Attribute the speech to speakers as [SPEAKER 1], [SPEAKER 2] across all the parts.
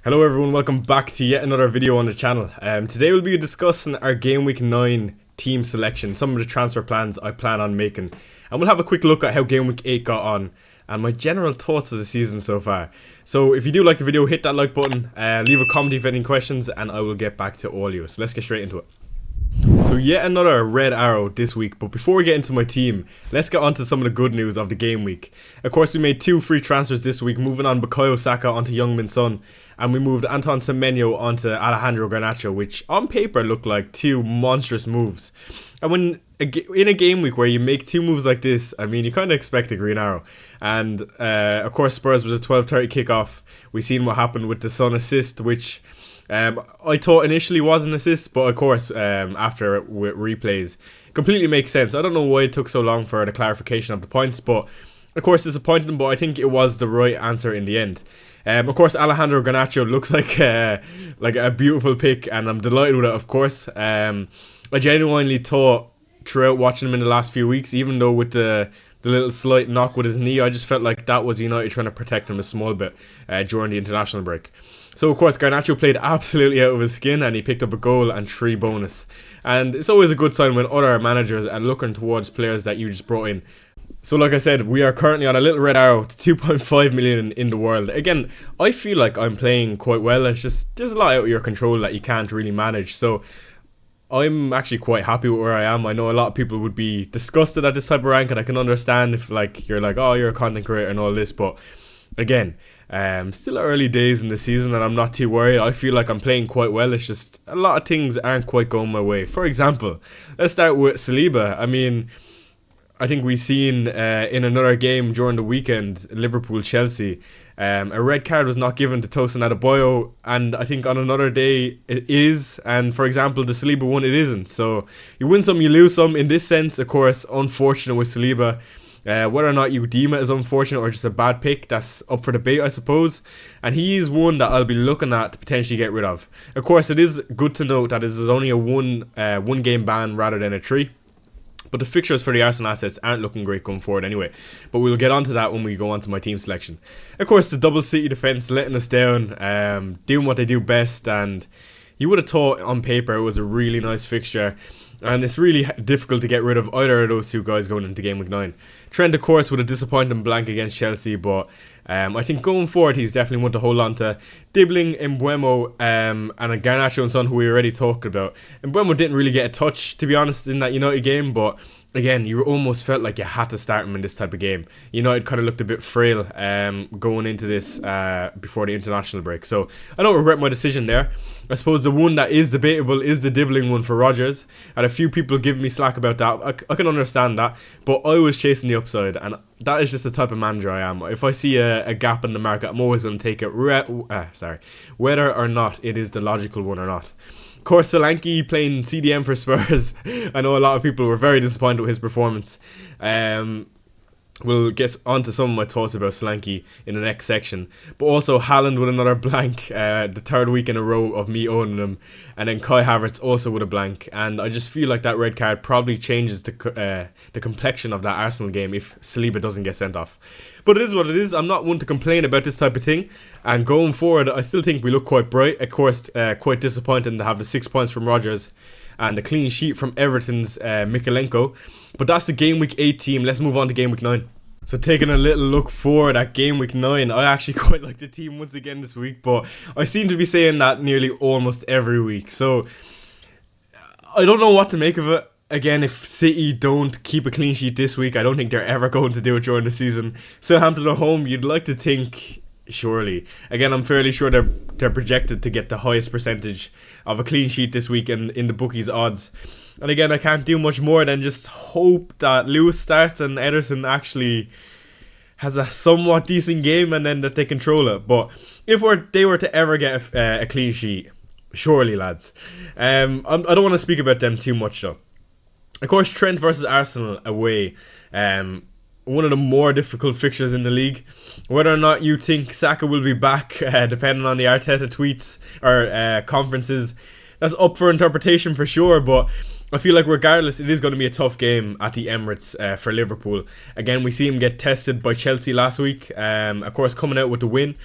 [SPEAKER 1] Hello everyone, welcome back to yet another video on the channel. Today we'll be discussing our Game Week 9 team selection, some of the transfer plans I plan on making, and we'll have a quick look at how Game Week 8 got on, and my general thoughts of the season so far. So if you do like the video, hit that like button, leave a comment if you have any questions, and I will get back to all you. So let's get straight into it. So yet another red arrow this week, but before we get into my team, let's get on to some of the good news of the game week. Of course, we made 2 free transfers this week, moving on Bukayo Saka onto Young-min Son, and we moved Anton Semenyo onto Alejandro Garnacho, which on paper looked like 2 monstrous moves. And when in a game week where you make 2 moves like this, I mean, you kind of expect a green arrow. And of course, Spurs was a 12:30 kickoff. We seen what happened with the Son assist, which I thought initially was an assist, but of course, after with replays, completely makes sense. I don't know why it took so long for the clarification of the points, but of course disappointing, but I think it was the right answer in the end. Of course, Alejandro Garnacho looks like a beautiful pick, and I'm delighted with it, of course. I genuinely thought throughout watching him in the last few weeks, even though with the little slight knock with his knee, I just felt like that was United trying to protect him a small bit during the international break. So of course Garnacho played absolutely out of his skin, and he picked up a goal and 3 bonus. And it's always a good sign when other managers are looking towards players that you just brought in. So like I said, we are currently on a little red arrow to 2.5 million in the world. Again, I feel like I'm playing quite well. It's just there's a lot out of your control that you can't really manage. So I'm actually quite happy with where I am. I know a lot of people would be disgusted at this type of rank, and I can understand if you're like, oh, you're a content creator and all this, but again, still early days in the season, and I'm not too worried. I feel like I'm playing quite well. It's just a lot of things aren't quite going my way. For example, let's start with Saliba. I mean, I think we seen in another game during the weekend, Liverpool-Chelsea, a red card was not given to Tosin Adebayo, and I think on another day it is, and for example the Saliba one it isn't. So you win some, you lose some. In this sense, of course, unfortunate with Saliba. Whether or not you deem it as unfortunate or just a bad pick, that's up for debate, I suppose. And he is one that I'll be looking at to potentially get rid of. Of course, it is good to note that this is only a one game ban rather than a 3. But the fixtures for the Arsenal assets aren't looking great going forward anyway. But we'll get onto that when we go on to my team selection. Of course, the double City defence letting us down, doing what they do best, and you would have thought on paper it was a really nice fixture. And it's really difficult to get rid of either of those 2 guys going into Game Week 9. Trent, of course, with a disappointing blank against Chelsea, but I think going forward he's definitely one to hold on to. Dibbling, Mbeumo, and a Garnacho and Son, who we already talked about. Mbeumo didn't really get a touch, to be honest, in that United game, but again, you almost felt like you had to start him in this type of game. United kind of looked a bit frail going into this before the international break. So I don't regret my decision there. I suppose the one that is debatable is the Dibbling one for Rodgers, and a few people give me slack about that. I can understand that, but I was chasing the upside, and that is just the type of manager I am. If I see a gap in the market, I'm always going to take it, whether or not it is the logical one or not. Of course, Solanke playing CDM for Spurs. I know a lot of people were very disappointed with his performance. We'll get on to some of my thoughts about Solanke in the next section. But also Haaland with another blank, the 3rd week in a row of me owning him. And then Kai Havertz also with a blank. And I just feel like that red card probably changes the complexion of that Arsenal game if Saliba doesn't get sent off. But it is what it is. I'm not one to complain about this type of thing. And going forward, I still think we look quite bright. Of course, quite disappointing to have the 6 points from Rodgers and the clean sheet from Everton's Mikalenko. But that's the Game Week 8 team. Let's move on to Game Week 9. So taking a little look forward at Game Week 9, I actually quite like the team once again this week, but I seem to be saying that nearly almost every week. So I don't know what to make of it. Again, if City don't keep a clean sheet this week, I don't think they're ever going to do it during the season. Southampton at home, you'd like to think, surely. Again, I'm fairly sure they're projected to get the highest percentage of a clean sheet this week in the bookies' odds. And again, I can't do much more than just hope that Lewis starts and Ederson actually has a somewhat decent game, and then that they control it. But if they were to ever get a clean sheet, surely, lads. I don't want to speak about them too much though. Of course, Trent versus Arsenal away. One of the more difficult fixtures in the league. Whether or not you think Saka will be back, depending on the Arteta tweets or conferences, that's up for interpretation for sure. But I feel like regardless, it is going to be a tough game at the Emirates for Liverpool. Again, we see him get tested by Chelsea last week. Of course, coming out with the win.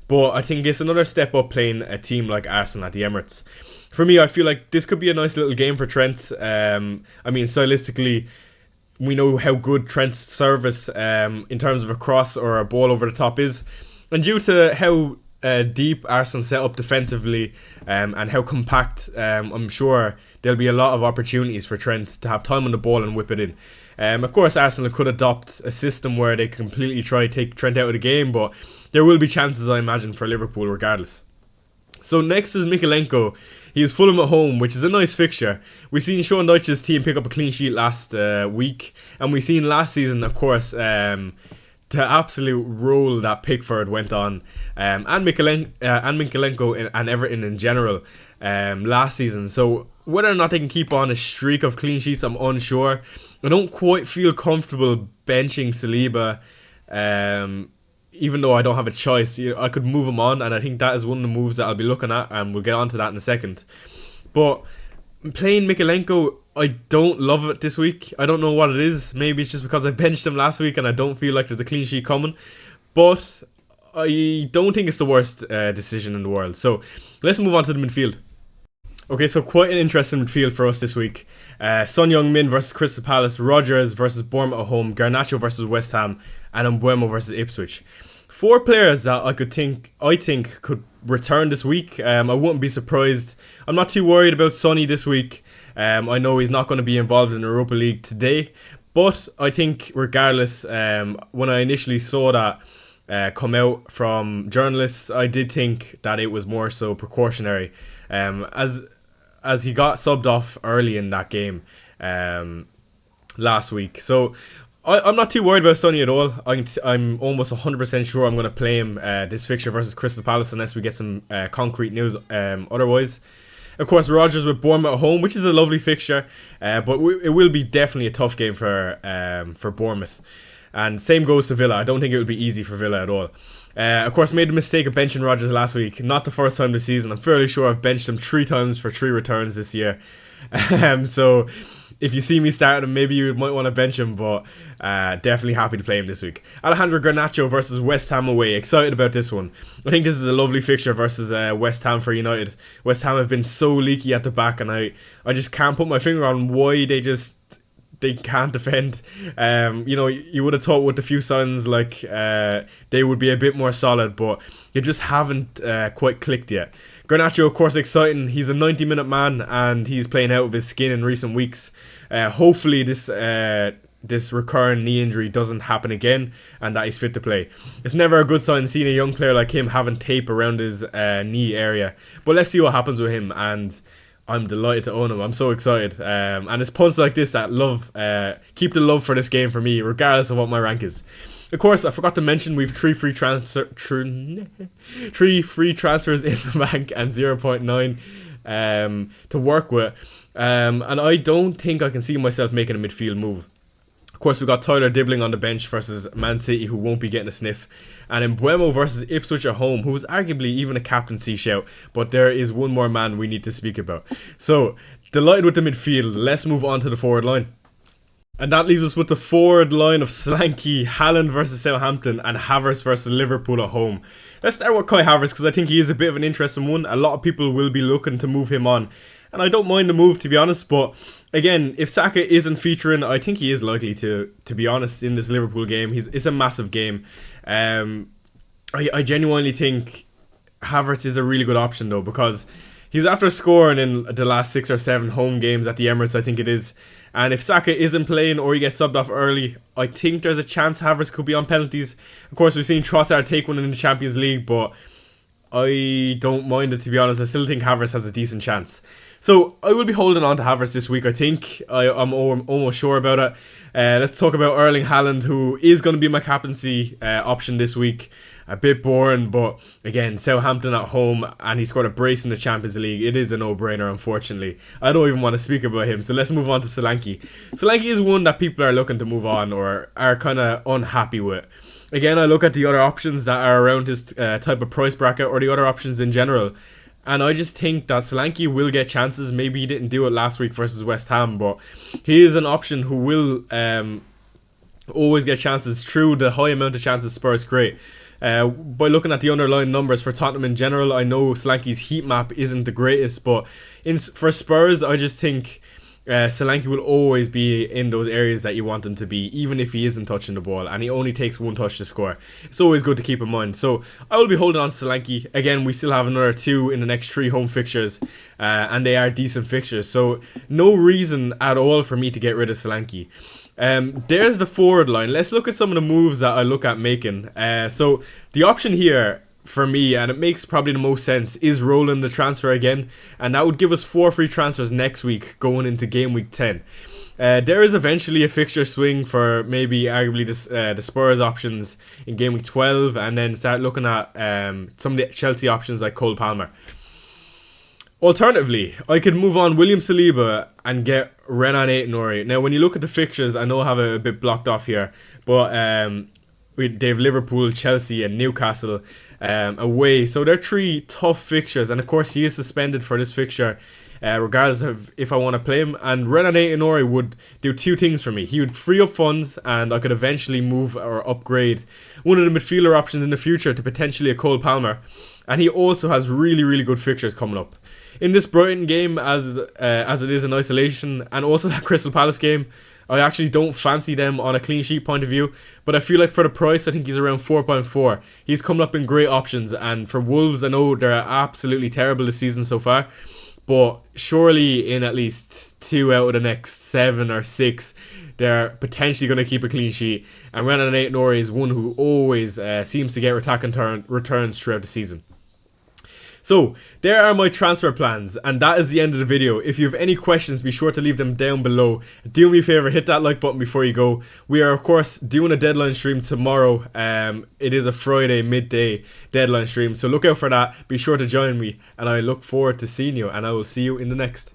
[SPEAKER 1] but I think it's another step up playing a team like Arsenal at the Emirates. For me, I feel like this could be a nice little game for Trent. I mean, stylistically, we know how good Trent's service in terms of a cross or a ball over the top is. And due to how deep Arsenal set up defensively and how compact, I'm sure there'll be a lot of opportunities for Trent to have time on the ball and whip it in. Of course, Arsenal could adopt a system where they completely try to take Trent out of the game, but there will be chances, I imagine, for Liverpool regardless. So next is Mikalenko. He is Fulham at home, which is a nice fixture. We've seen Sean Dyche's team pick up a clean sheet last week, and we've seen last season, of course, the absolute role that Pickford went on, and Mikalenko and Everton in general last season. So whether or not they can keep on a streak of clean sheets, I'm unsure. I don't quite feel comfortable benching Saliba. Even though I don't have a choice, I could move him on, and I think that is one of the moves that I'll be looking at, and we'll get onto that in a second. But playing Mikalenko, I don't love it this week. I don't know what it is. Maybe it's just because I benched him last week and I don't feel like there's a clean sheet coming. But I don't think it's the worst decision in the world. So let's move on to the midfield. Okay, so quite an interesting midfield for us this week. Son Heung-min versus Crystal Palace, Rodgers versus Bournemouth at home, Garnacho versus West Ham, and Mbeumo versus Ipswich. 4 players that I think could return this week. I wouldn't be surprised. I'm not too worried about Sonny this week. I know he's not going to be involved in the Europa League today, but I think regardless, when I initially saw that come out from journalists, I did think that it was more so precautionary, as he got subbed off early in that game last week. So I'm not too worried about Sonny at all. I'm almost 100% sure I'm going to play him this fixture versus Crystal Palace unless we get some concrete news otherwise. Of course, Rodgers with Bournemouth at home, which is a lovely fixture, but it will be definitely a tough game for Bournemouth. And same goes to Villa. I don't think it will be easy for Villa at all. Of course, made the mistake of benching Rodgers last week. Not the first time this season. I'm fairly sure I've benched him 3 times for 3 returns this year. So if you see me starting him, maybe you might want to bench him, but definitely happy to play him this week. Alejandro Garnacho versus West Ham away. Excited about this one. I think this is a lovely fixture versus West Ham for United. West Ham have been so leaky at the back, and I just can't put my finger on why they can't defend. You would have thought with a few signs like they would be a bit more solid, but they just haven't quite clicked yet. Garnacho, of course, exciting. He's a 90-minute man and he's playing out of his skin in recent weeks. Hopefully this recurring knee injury doesn't happen again and that he's fit to play. It's never a good sign seeing a young player like him having tape around his knee area, but let's see what happens with him, and I'm delighted to own him. I'm so excited. And it's punts like this that keep the love for this game for me, regardless of what my rank is. Of course, I forgot to mention we've 3 free transfers in the bank and 0.9 to work with. And I don't think I can see myself making a midfield move. Of course, we got Tyler Dibbling on the bench versus Man City, who won't be getting a sniff. And Mbeumo versus Ipswich at home, who was arguably even a captaincy shout. But there is one more man we need to speak about. So, delighted with the midfield. Let's move on to the forward line. And that leaves us with the forward line of Solanke, Haaland versus Southampton, and Havertz versus Liverpool at home. Let's start with Kai Havertz, because I think he is a bit of an interesting one. A lot of people will be looking to move him on. And I don't mind the move, to be honest, but again, if Saka isn't featuring, I think he is likely to be honest, in this Liverpool game. It's a massive game. I genuinely think Havertz is a really good option, though, because he's after scoring in the last 6 or 7 home games at the Emirates, I think it is. And if Saka isn't playing or he gets subbed off early, I think there's a chance Havertz could be on penalties. Of course, we've seen Trossard take one in the Champions League, but I don't mind it, to be honest. I still think Havertz has a decent chance. So I will be holding on to Havertz this week, I think. I'm almost sure about it. Let's talk about Erling Haaland, who is going to be my captaincy option this week. A bit boring, but again, Southampton at home, and he scored a brace in the Champions League. It is a no-brainer, unfortunately. I don't even want to speak about him, so let's move on to Solanke. Solanke is one that people are looking to move on or are kind of unhappy with. Again, I look at the other options that are around his type of price bracket, or the other options in general, and I just think that Solanke will get chances. Maybe he didn't do it last week versus West Ham, but he is an option who will always get chances through the high amount of chances Spurs create. By looking at the underlying numbers for Tottenham in general, I know Solanke's heat map isn't the greatest, but for Spurs, I just think Solanke will always be in those areas that you want him to be, even if he isn't touching the ball and he only takes one touch to score. It's always good to keep in mind. So I will be holding on to Solanke. Again, we still have another 2 in the next 3 home fixtures, and they are decent fixtures. So no reason at all for me to get rid of Solanke. There's the forward line. Let's look at some of the moves that I look at making. So the option here for me, and it makes probably the most sense, is rolling the transfer again, and that would give us 4 free transfers next week going into game week 10. There is eventually a fixture swing for maybe arguably the Spurs options in game week 12, and then start looking at some of the Chelsea options like Cole Palmer. Alternatively, I could move on William Saliba and get Renan Aït-Nouri. Now, when you look at the fixtures, I know I have it a bit blocked off here, but they have Liverpool, Chelsea and Newcastle away. So they're 3 tough fixtures, and of course he is suspended for this fixture, regardless of if I want to play him. And Renan Aït-Nouri would do 2 things for me. He would free up funds, and I could eventually move or upgrade one of the midfielder options in the future to potentially a Cole Palmer. And he also has really, really good fixtures coming up. In this Brighton game, as it is in isolation, and also that Crystal Palace game, I actually don't fancy them on a clean sheet point of view, but I feel like for the price, I think he's around 4.4. He's coming up in great options, and for Wolves, I know they're absolutely terrible this season so far, but surely in at least 2 out of the next 7 or 6, they're potentially going to keep a clean sheet, and Renan Aït-Nouri is one who always seems to get attacking returns throughout the season. So, there are my transfer plans, and that is the end of the video. If you have any questions, be sure to leave them down below. Do me a favour, hit that like button before you go. We are, of course, doing a deadline stream tomorrow. It is a Friday midday deadline stream, so look out for that. Be sure to join me, and I look forward to seeing you, and I will see you in the next.